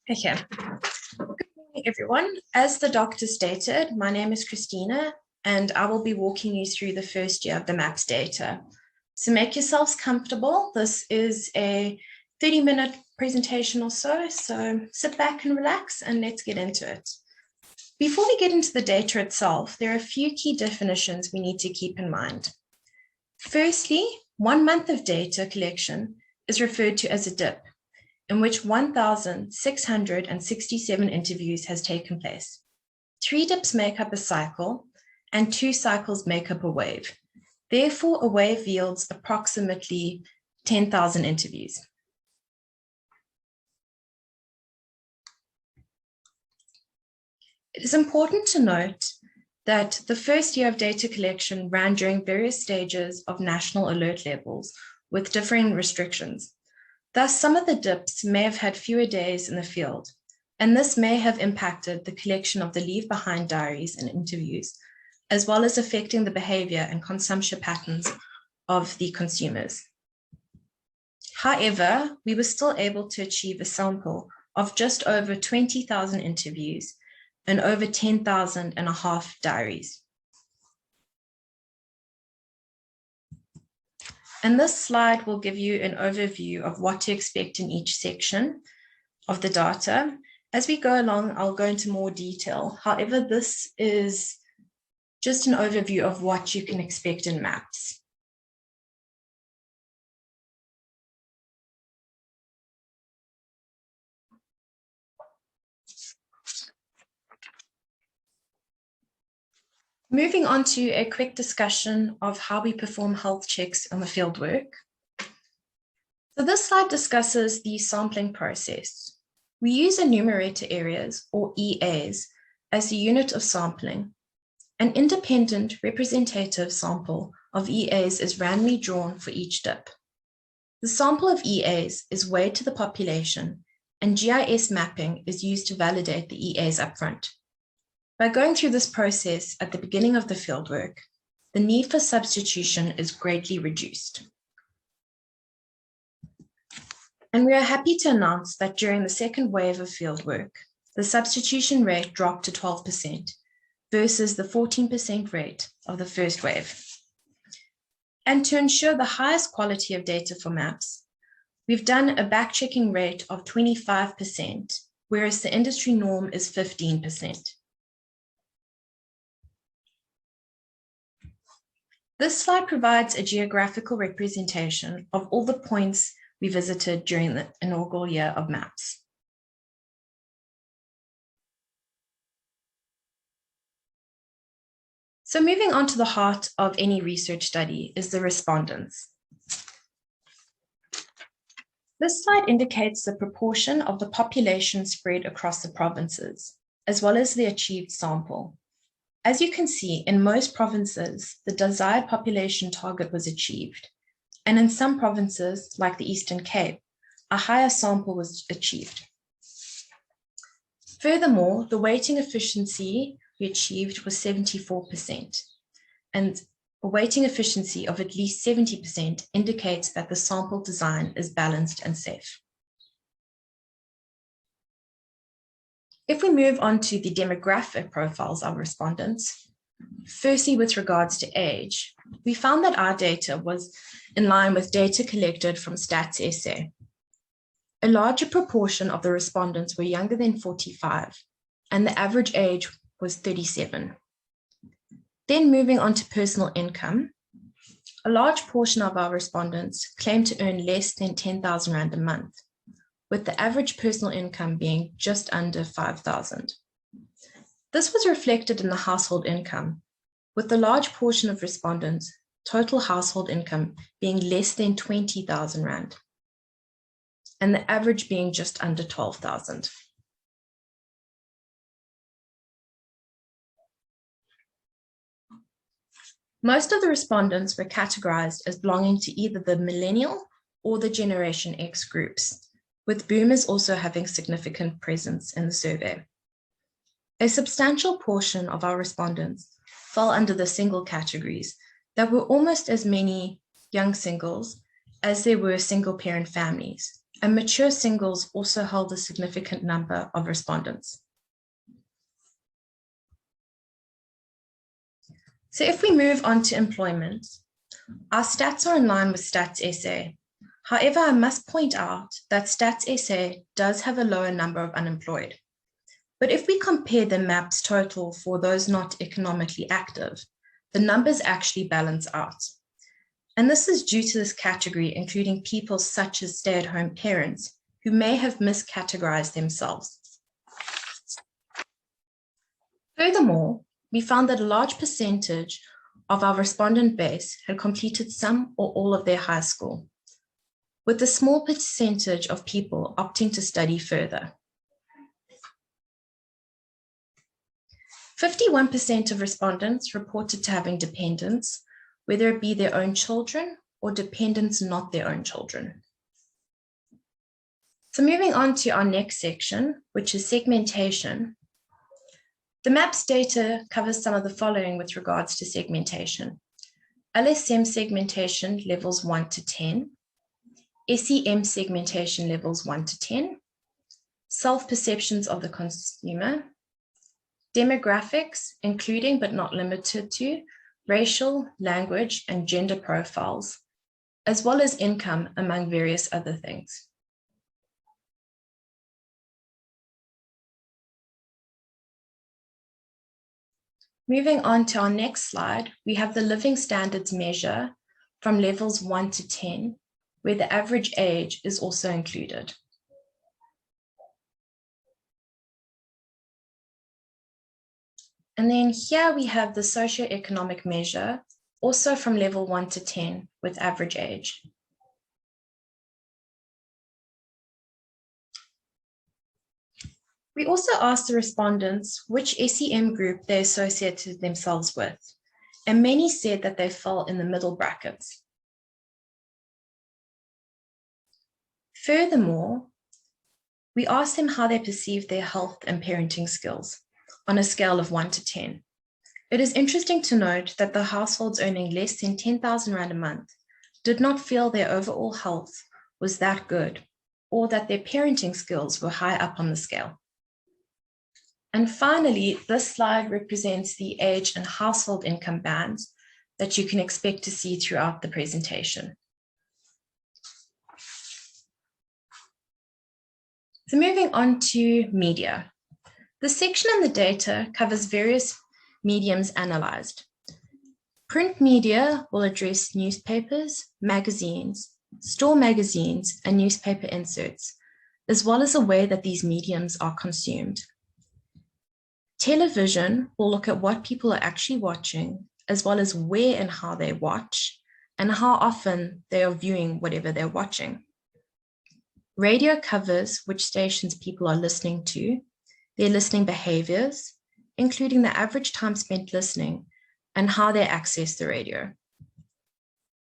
Okay. Good morning, everyone. As the doctor stated, my name is Christina, and I will be walking you through the first year of the MAPS data. So make yourselves comfortable. This is a 30-minute presentation or so sit back and relax, and let's get into it. Before we get into the data itself, there are a few key definitions we need to keep in mind. Firstly, 1 month of data collection is referred to as a dip, in which 1,667 interviews has taken place. 3 dips make up a cycle, and 2 cycles make up a wave. Therefore, a wave yields approximately 10,000 interviews. It is important to note that the first year of data collection ran during various stages of national alert levels with differing restrictions. Thus, some of the dips may have had fewer days in the field, and this may have impacted the collection of the leave behind diaries and interviews, as well as affecting the behavior and consumption patterns of the consumers. However, we were still able to achieve a sample of just over 20,000 interviews and over 10,500 diaries. And this slide will give you an overview of what to expect in each section of the data. As we go along, I'll go into more detail. However, this is just an overview of what you can expect in MAPS. Moving on to a quick discussion of how we perform health checks on the fieldwork. So this slide discusses the sampling process. We use enumerator areas, or EAs, as the unit of sampling. An independent representative sample of EAs is randomly drawn for each dip. The sample of EAs is weighed to the population, and GIS mapping is used to validate the EAs upfront. By going through this process at the beginning of the fieldwork, the need for substitution is greatly reduced. And we are happy to announce that during the second wave of fieldwork, the substitution rate dropped to 12% versus the 14% rate of the first wave. And to ensure the highest quality of data for MAPS, we've done a back-checking rate of 25%, whereas the industry norm is 15%. This slide provides a geographical representation of all the points we visited during the inaugural year of MAPS. So moving on to the heart of any research study is the respondents. This slide indicates the proportion of the population spread across the provinces, as well as the achieved sample. As you can see, in most provinces, the desired population target was achieved, and in some provinces, like the Eastern Cape, a higher sample was achieved. Furthermore, the weighting efficiency we achieved was 74%, and a weighting efficiency of at least 70% indicates that the sample design is balanced and safe. If we move on to the demographic profiles of respondents, firstly with regards to age, we found that our data was in line with data collected from Stats SA. A larger proportion of the respondents were younger than 45, and the average age was 37. Then moving on to personal income, a large portion of our respondents claimed to earn less than 10,000 Rand a month, with the average personal income being just under 5,000. This was reflected in the household income, with the large portion of respondents' total household income being less than 20,000 Rand, and the average being just under 12,000. Most of the respondents were categorized as belonging to either the millennial or the Generation X groups, with boomers also having significant presence in the survey. A substantial portion of our respondents fell under the single categories that were almost as many young singles as there were single parent families, and mature singles also held a significant number of respondents. So if we move on to employment, our stats are in line with Stats SA. However, I must point out that Stats SA does have a lower number of unemployed. But if we compare the MAP's total for those not economically active, the numbers actually balance out. And this is due to this category including people such as stay-at-home parents who may have miscategorized themselves. Furthermore, we found that a large percentage of our respondent base had completed some or all of their high school, with a small percentage of people opting to study further. 51% of respondents reported to having dependents, whether it be their own children or dependents not their own children. So moving on to our next section, which is segmentation. The MAPS data covers some of the following with regards to segmentation: LSM segmentation levels 1 to 10, SEM segmentation levels 1 to 10, self-perceptions of the consumer, demographics, including but not limited to racial, language, and gender profiles, as well as income, among various other things. Moving on to our next slide, we have the living standards measure from levels 1 to 10, where the average age is also included. And then here we have the socioeconomic measure, also from level 1 to 10, with average age. We also asked the respondents which SEM group they associated themselves with, and many said that they fell in the middle brackets. Furthermore, we asked them how they perceived their health and parenting skills on a scale of 1 to 10. It is interesting to note that the households earning less than 10,000 Rand a month did not feel their overall health was that good, or that their parenting skills were high up on the scale. And finally, this slide represents the age and household income bands that you can expect to see throughout the presentation. So moving on to media. The section in the data covers various mediums analyzed. Print media will address newspapers, magazines, store magazines, and newspaper inserts, as well as the way that these mediums are consumed. Television will look at what people are actually watching, as well as where and how they watch, and how often they are viewing whatever they're watching. Radio covers which stations people are listening to, their listening behaviors, including the average time spent listening, and how they access the radio.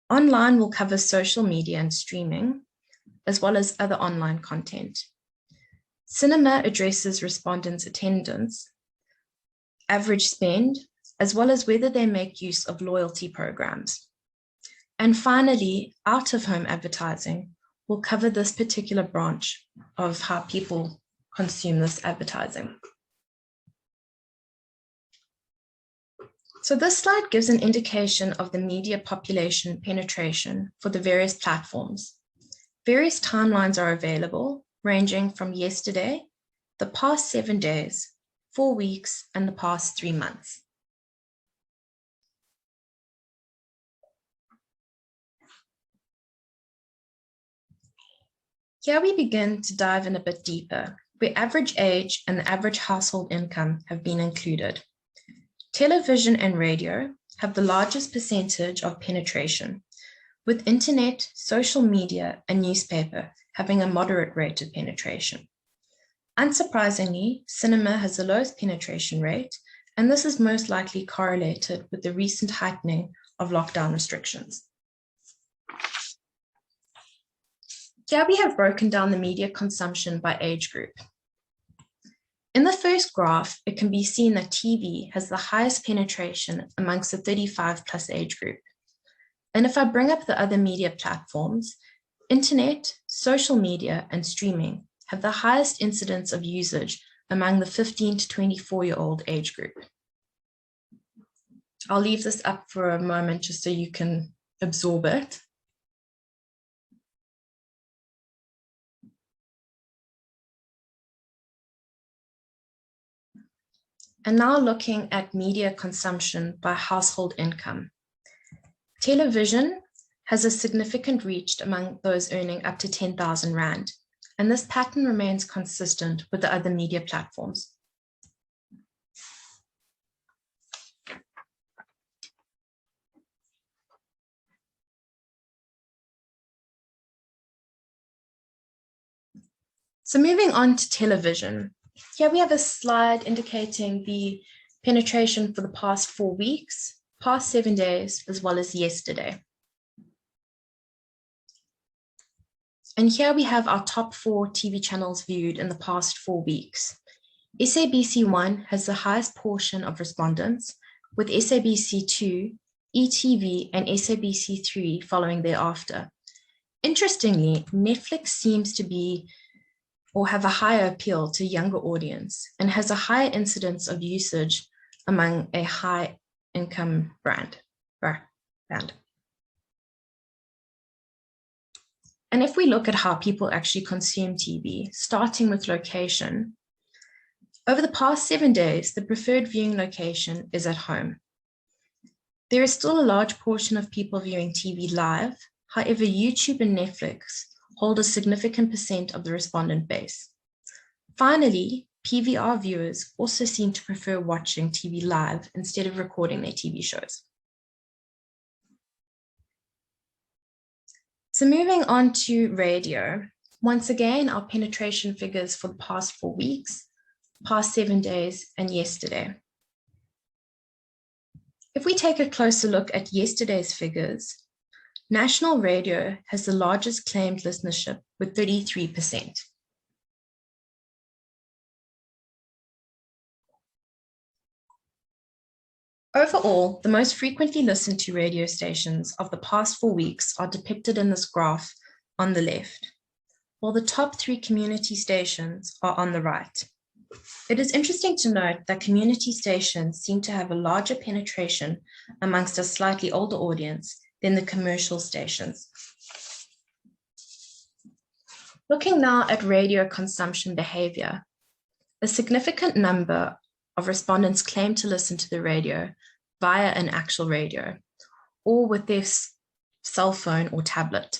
Online will cover social media and streaming, as well as other online content. Cinema addresses respondents' attendance, average spend, as well as whether they make use of loyalty programs. And finally, out-of-home advertising will cover this particular branch of how people consume this advertising. So this slide gives an indication of the media population penetration for the various platforms. Various timelines are available, ranging from yesterday, the past 7 days, 4 weeks, and the past 3 months. Here we begin to dive in a bit deeper, where average age and the average household income have been included. Television and radio have the largest percentage of penetration, with internet, social media, and newspaper having a moderate rate of penetration. Unsurprisingly, cinema has the lowest penetration rate, and this is most likely correlated with the recent heightening of lockdown restrictions. Here we have broken down the media consumption by age group. In the first graph, it can be seen that TV has the highest penetration amongst the 35+ age group. And if I bring up the other media platforms, Internet, social media, and streaming have the highest incidence of usage among the 15 to 24-year-old age group. I'll leave this up for a moment just so you can absorb it. And now looking at media consumption by household income. Television has a significant reach among those earning up to 10,000 Rand, and this pattern remains consistent with the other media platforms. So moving on to television, here we have a slide indicating the penetration for the past 4 weeks, past 7 days, as well as yesterday. And here we have our top 4 TV channels viewed in the past 4 weeks. SABC1 has the highest portion of respondents, with SABC2, ETV, and SABC3 following thereafter. Interestingly, Netflix seems to be or have a higher appeal to younger audience and has a higher incidence of usage among a high income band. And if we look at how people actually consume TV, starting with location, over the past 7 days, the preferred viewing location is at home. There is still a large portion of people viewing TV live. However, YouTube and Netflix hold a significant percent of the respondent base. Finally, PVR viewers also seem to prefer watching TV live instead of recording their TV shows. So moving on to radio, once again, our penetration figures for the past 4 weeks, past 7 days, and yesterday. If we take a closer look at yesterday's figures, National Radio has the largest claimed listenership with 33%. Overall, the most frequently listened to radio stations of the past 4 weeks are depicted in this graph on the left, while the top 3 community stations are on the right. It is interesting to note that community stations seem to have a larger penetration amongst a slightly older audience than the commercial stations. Looking now at radio consumption behavior, a significant number of respondents claim to listen to the radio via an actual radio or with their cell phone or tablet.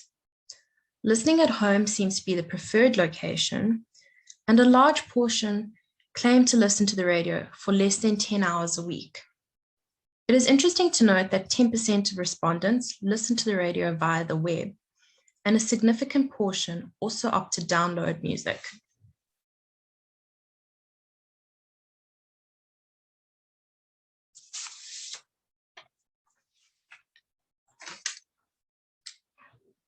Listening at home seems to be the preferred location, and a large portion claim to listen to the radio for less than 10 hours a week. It is interesting to note that 10% of respondents listen to the radio via the web, and a significant portion also opt to download music.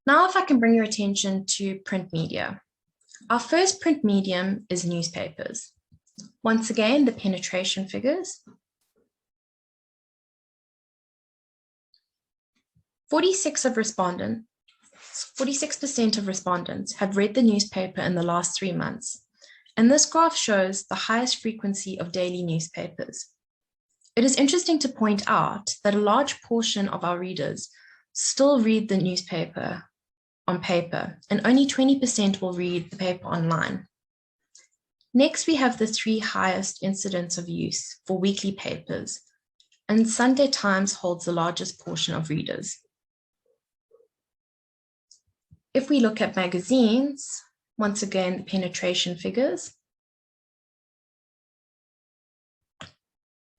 Now, if I can bring your attention to print media. Our first print medium is newspapers. Once again, the penetration figures. 46% of respondents have read the newspaper in the last 3 months, and this graph shows the highest frequency of daily newspapers. It is interesting to point out that a large portion of our readers still read the newspaper on paper, and only 20% will read the paper online. Next, we have the 3 highest incidents of use for weekly papers, and Sunday Times holds the largest portion of readers. If we look at magazines, once again, the penetration figures.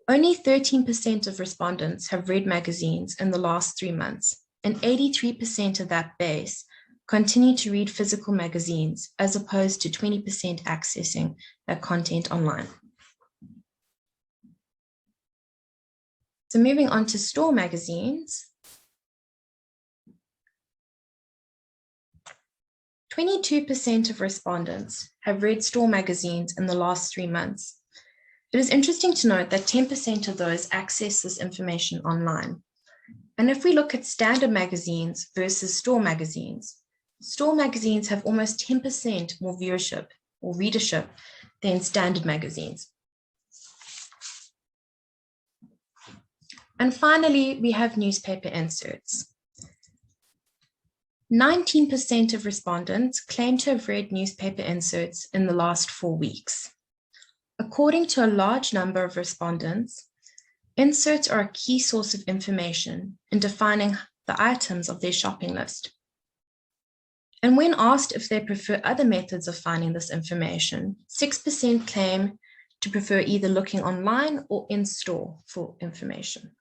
Only 13% of respondents have read magazines in the last 3 months, and 83% of that base continue to read physical magazines as opposed to 20% accessing that content online. So moving on to store magazines, 22% of respondents have read store magazines in the last 3 months. It is interesting to note that 10% of those access this information online. And if we look at standard magazines versus store magazines, Store magazines have almost 10% more viewership or readership than standard magazines. And finally, we have newspaper inserts. 19% of respondents claim to have read newspaper inserts in the last 4 weeks. According to a large number of respondents, inserts are a key source of information in defining the items of their shopping list. And when asked if they prefer other methods of finding this information, 6% claim to prefer either looking online or in store for information.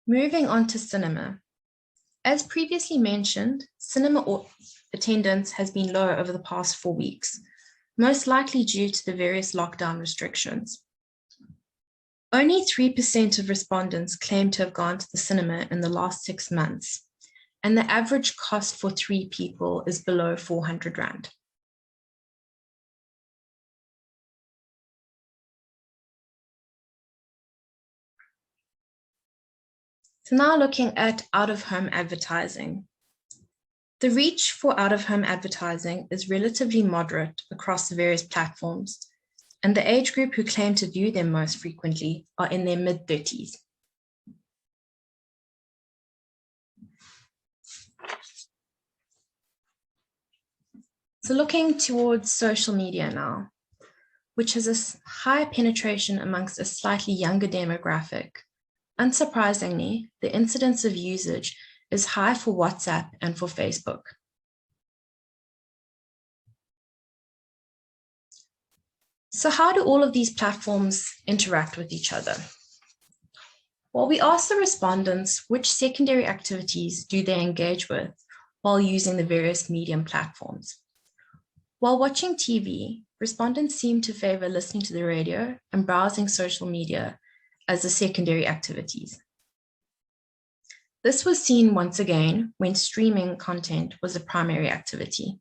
Moving on to cinema. As previously mentioned, cinema attendance has been low over the past 4 weeks, most likely due to the various lockdown restrictions. Only 3% of respondents claim to have gone to the cinema in the last 6 months, and the average cost for 3 people is below 400 Rand. So now looking at out-of-home advertising. The reach for out-of-home advertising is relatively moderate across the various platforms, and the age group who claim to view them most frequently are in their mid-30s. So looking towards social media now, which has a high penetration amongst a slightly younger demographic. Unsurprisingly, the incidence of usage is high for WhatsApp and for Facebook. So how do all of these platforms interact with each other? Well, we asked the respondents which secondary activities do they engage with while using the various medium platforms. While watching TV, respondents seem to favor listening to the radio and browsing social media as the secondary activities. This was seen once again when streaming content was a primary activity.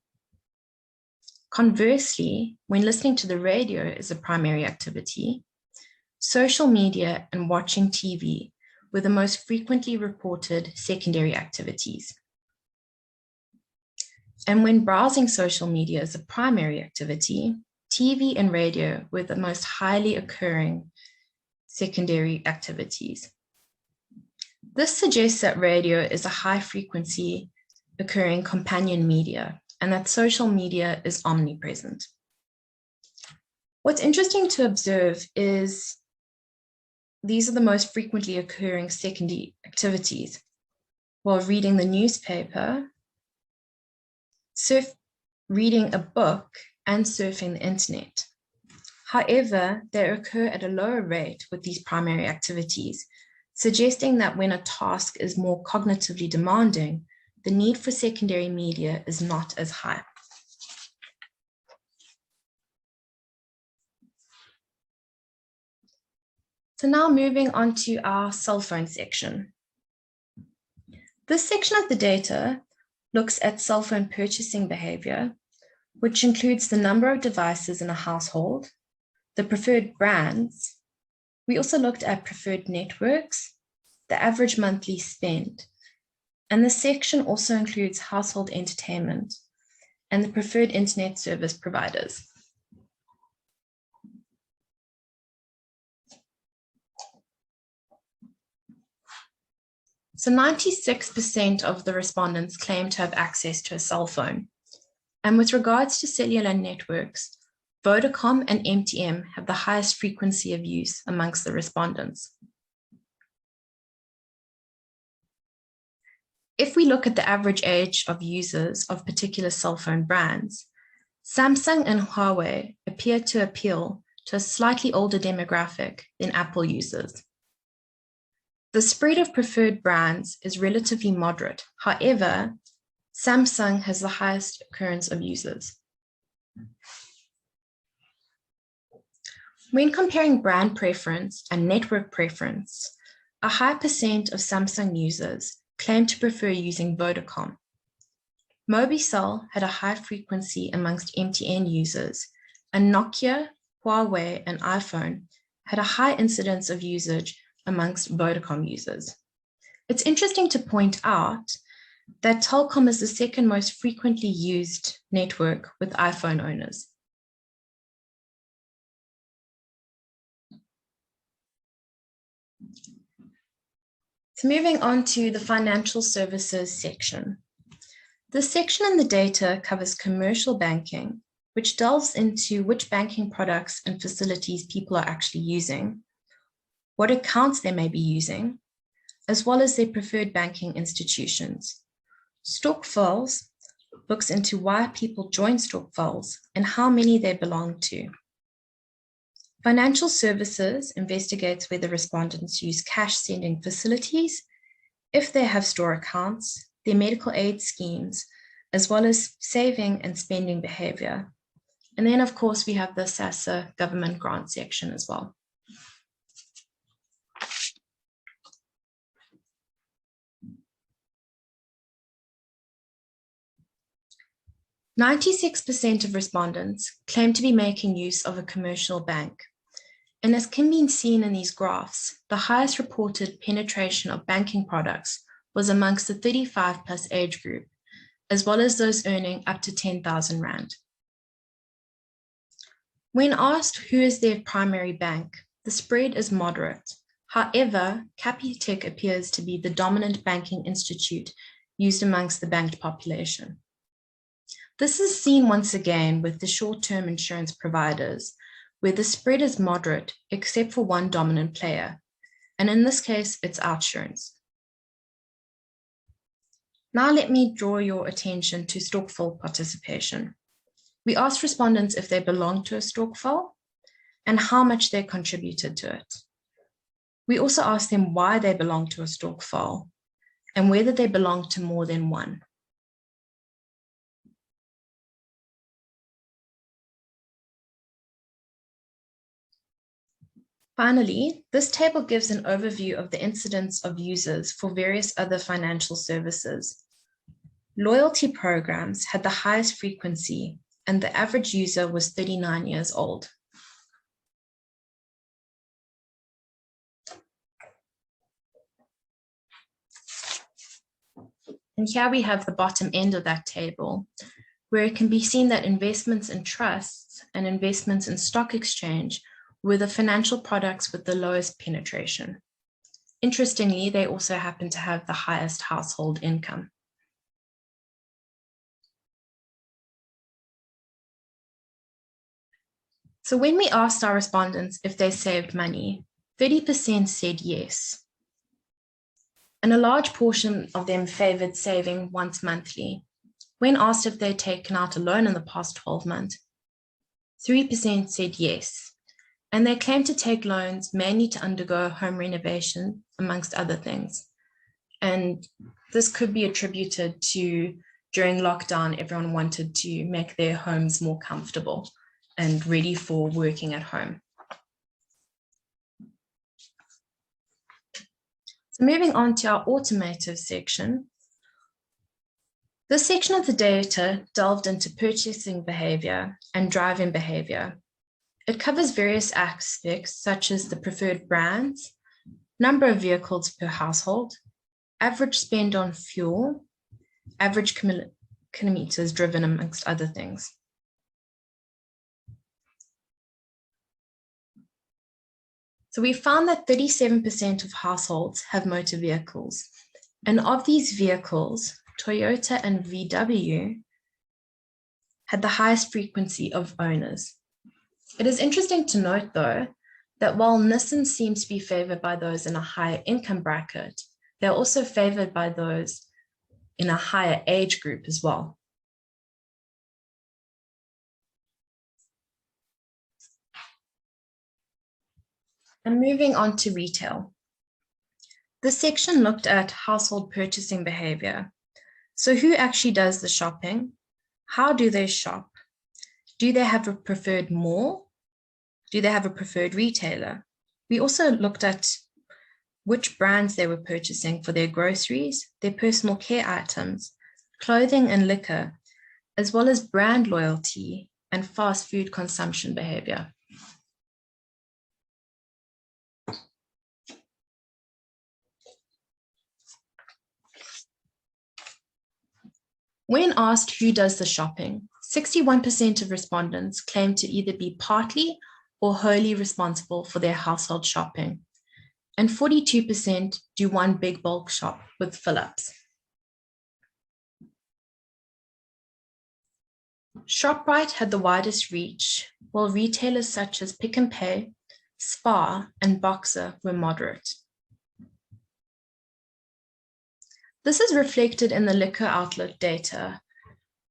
Conversely, when listening to the radio is a primary activity, social media and watching TV were the most frequently reported secondary activities. And when browsing social media is a primary activity, TV and radio were the most highly occurring secondary activities. This suggests that radio is a high frequency occurring companion media and that social media is omnipresent. What's interesting to observe is these are the most frequently occurring secondary activities, while reading the newspaper, reading a book, and surfing the internet. However, they occur at a lower rate with these primary activities, suggesting that when a task is more cognitively demanding, the need for secondary media is not as high. So now moving on to our cell phone section. This section of the data looks at cell phone purchasing behavior, which includes the number of devices in a household, the preferred brands. We also looked at preferred networks, the average monthly spend, and this section also includes household entertainment and the preferred internet service providers. So 96% of the respondents claim to have access to a cell phone. And with regards to cellular networks, Vodacom and MTN have the highest frequency of use amongst the respondents. If we look at the average age of users of particular cell phone brands, Samsung and Huawei appear to appeal to a slightly older demographic than Apple users. The spread of preferred brands is relatively moderate. However, Samsung has the highest occurrence of users. When comparing brand preference and network preference, a high percent of Samsung users claim to prefer using Vodacom. Mobicel had a high frequency amongst MTN users, and Nokia, Huawei, and iPhone had a high incidence of usage amongst Vodacom users. It's interesting to point out that Telkom is the second most frequently used network with iPhone owners. So moving on to the financial services section. This section in the data covers commercial banking, which delves into which banking products and facilities people are actually using, what accounts they may be using, as well as their preferred banking institutions. Stokvels looks into why people join stokvels and how many they belong to. Financial services investigates whether respondents use cash sending facilities, if they have store accounts, their medical aid schemes, as well as saving and spending behavior. And then, of course, we have the SASSA government grant section as well. "96% of respondents claim to be making use of a commercial bank. And as can be seen in these graphs, the highest reported penetration of banking products was amongst the 35 plus age group, as well as those earning up to 10,000 Rand. When asked who is their primary bank, the spread is moderate. However, Capitec appears to be the dominant banking institute used amongst the banked population. This is seen once again with the short-term insurance providers, where the spread is moderate except for one dominant player, and in this case, it's OUTsurance. Now let me draw your attention to stokvel participation. We asked respondents if they belong to a stokvel and how much they contributed to it. We also asked them why they belong to a stokvel and whether they belong to more than one. Finally, this table gives an overview of the incidence of users for various other financial services. Loyalty programs had the highest frequency, and the average user was 39 years old. And here we have the bottom end of that table, where it can be seen that investments in trusts and investments in stock exchange were the financial products with the lowest penetration. Interestingly, they also happen to have the highest household income. So when we asked our respondents if they saved money, 30% said yes. And a large portion of them favored saving once monthly. When asked if they'd taken out a loan in the past 12 months, 3% said yes. And they claim to take loans mainly to undergo home renovation, amongst other things. And this could be attributed to, during lockdown, everyone wanted to make their homes more comfortable and ready for working at home. So moving on to our automotive section. This section of the data delved into purchasing behavior and driving behavior. It covers various aspects such as the preferred brands, number of vehicles per household, average spend on fuel, average kilometers driven, amongst other things. So we found that 37% of households have motor vehicles. And of these vehicles, Toyota and VW had the highest frequency of owners. It is interesting to note, though, that while Nissan seems to be favored by those in a higher income bracket, they're also favored by those in a higher age group as well. And moving on to retail. This section looked at household purchasing behavior. So who actually does the shopping? How do they shop? Do they have a preferred mall? Do they have a preferred retailer? We also looked at which brands they were purchasing for their groceries, their personal care items, clothing and liquor, as well as brand loyalty and fast food consumption behavior. When asked who does the shopping, 61% of respondents claim to either be partly or wholly responsible for their household shopping, and 42% do one big bulk shop with fill-ups. ShopRite had the widest reach, while retailers such as Pick n Pay, Spar, and Boxer were moderate. This is reflected in the liquor outlet data,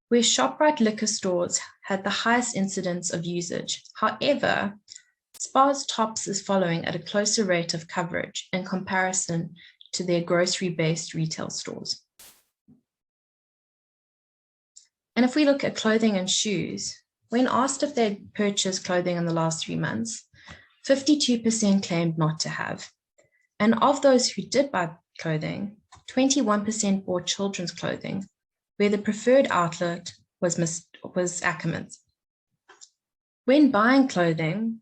where ShopRite liquor stores had the highest incidence of usage. However, Spar's tops is following at a closer rate of coverage in comparison to their grocery-based retail stores. And if we look at clothing and shoes, when asked if they'd purchased clothing in the last 3 months, 52% claimed not to have. And of those who did buy clothing, 21% bought children's clothing, where the preferred outlet was Ackermans. When buying clothing,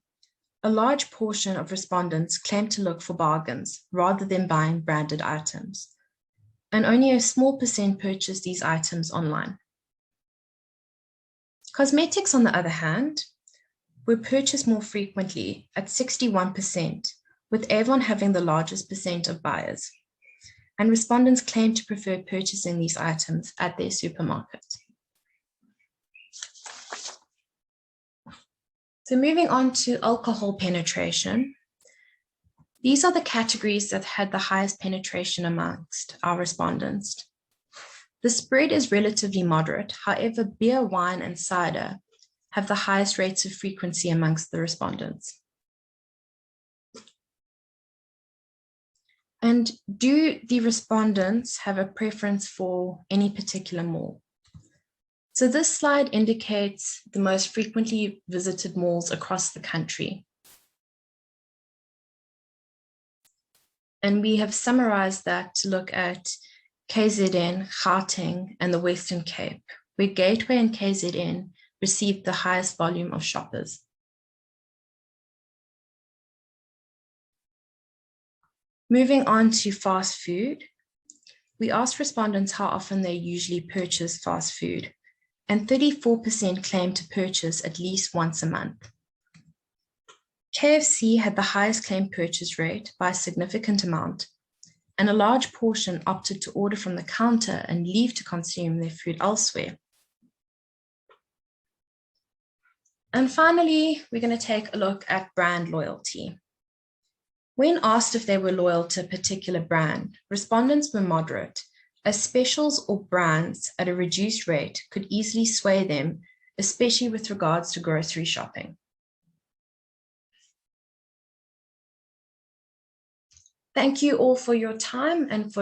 a large portion of respondents claimed to look for bargains rather than buying branded items, and only a small percent purchased these items online. Cosmetics, on the other hand, were purchased more frequently at 61%, with Avon having the largest percent of buyers. And respondents claimed to prefer purchasing these items at their supermarket. So moving on to alcohol penetration. These are the categories that had the highest penetration amongst our respondents. The spread is relatively moderate. However, beer, wine, and cider have the highest rates of frequency amongst the respondents. And do the respondents have a preference for any particular mall? So this slide indicates the most frequently visited malls across the country. And we have summarized that to look at KZN, Gauteng, and the Western Cape, where Gateway and KZN received the highest volume of shoppers. Moving on to fast food, we asked respondents how often they usually purchase fast food, and 34% claimed to purchase at least once a month. KFC had the highest claim purchase rate by a significant amount, and a large portion opted to order from the counter and leave to consume their food elsewhere. And finally, we're going to take a look at brand loyalty. When asked if they were loyal to a particular brand, respondents were moderate, as specials or brands at a reduced rate could easily sway them, especially with regards to grocery shopping. Thank you all for your time and for